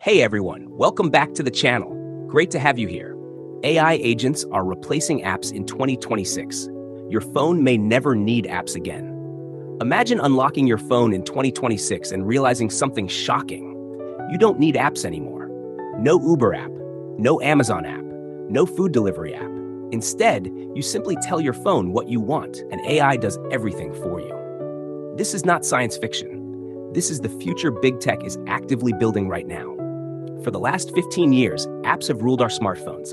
Hey everyone, welcome back to the channel. Great to have you here. AI agents are replacing apps in 2026. Your phone may never need apps again. Imagine unlocking your phone in 2026 and realizing something shocking. You don't need apps anymore. No Uber app, no Amazon app, no food delivery app. Instead, you simply tell your phone what you want and AI does everything for you. This is not science fiction. This is the future big tech is actively building right now. For the last 15 years, apps have ruled our smartphones.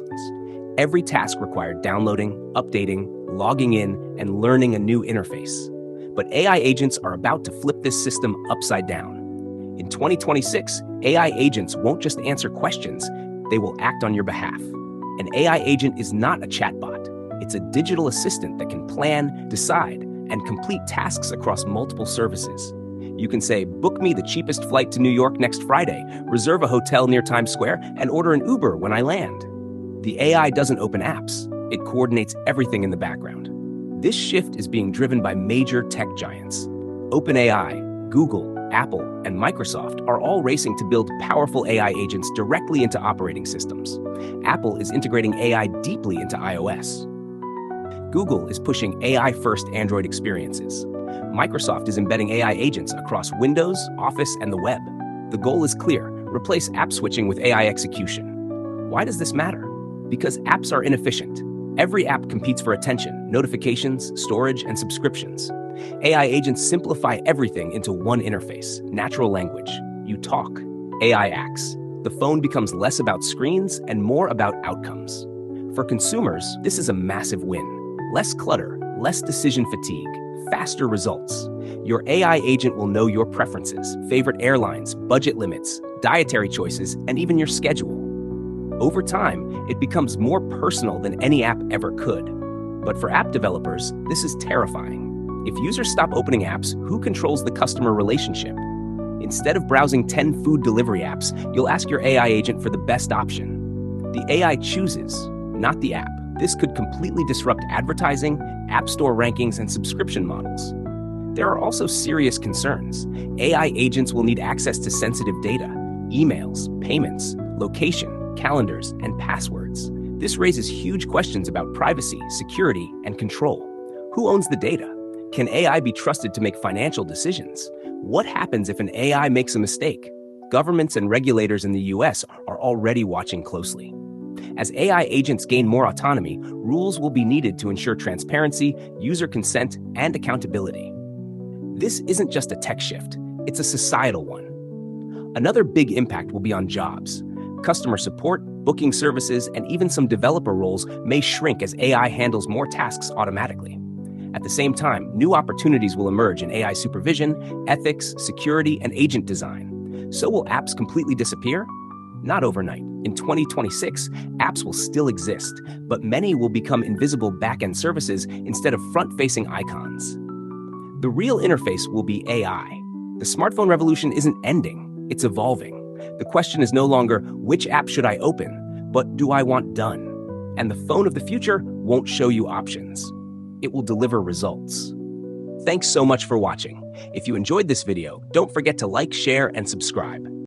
Every task required downloading, updating, logging in, and learning a new interface. But AI agents are about to flip this system upside down. In 2026, AI agents won't just answer questions, they will act on your behalf. An AI agent is not a chatbot. It's a digital assistant that can plan, decide, and complete tasks across multiple services. You can say, book me the cheapest flight to New York next Friday, reserve a hotel near Times Square, and order an Uber when I land. The AI doesn't open apps. It coordinates everything in the background. This shift is being driven by major tech giants. OpenAI, Google, Apple, and Microsoft are all racing to build powerful AI agents directly into operating systems. Apple is integrating AI deeply into iOS. Google is pushing AI-first Android experiences. Microsoft is embedding AI agents across Windows, Office, and the web. The goal is clear: replace app switching with AI execution. Why does this matter? Because apps are inefficient. Every app competes for attention, notifications, storage, and subscriptions. AI agents simplify everything into one interface: natural language. You talk, AI acts. The phone becomes less about screens and more about outcomes. For consumers, this is a massive win. Less clutter, less decision fatigue, faster results. Your AI agent will know your preferences, favorite airlines, budget limits, dietary choices, and even your schedule. Over time, it becomes more personal than any app ever could. But for app developers, this is terrifying. If users stop opening apps, who controls the customer relationship? Instead of browsing 10 food delivery apps, you'll ask your AI agent for the best option. The AI chooses, not the app. This could completely disrupt advertising, app store rankings, and subscription models. There are also serious concerns. AI agents will need access to sensitive data: emails, payments, location, calendars, and passwords. This raises huge questions about privacy, security, and control. Who owns the data? Can AI be trusted to make financial decisions? What happens if an AI makes a mistake? Governments and regulators in the US are already watching closely. As AI agents gain more autonomy, rules will be needed to ensure transparency, user consent, and accountability. This isn't just a tech shift, it's a societal one. Another big impact will be on jobs. Customer support, booking services, and even some developer roles may shrink as AI handles more tasks automatically. At the same time, new opportunities will emerge in AI supervision, ethics, security, and agent design. So will apps completely disappear? Not overnight. In 2026, apps will still exist, but many will become invisible back-end services instead of front-facing icons. The real interface will be AI. The smartphone revolution isn't ending, it's evolving. The question is no longer, which app should I open, but do I want done? And the phone of the future won't show you options. It will deliver results. Thanks so much for watching. If you enjoyed this video, don't forget to like, share, and subscribe.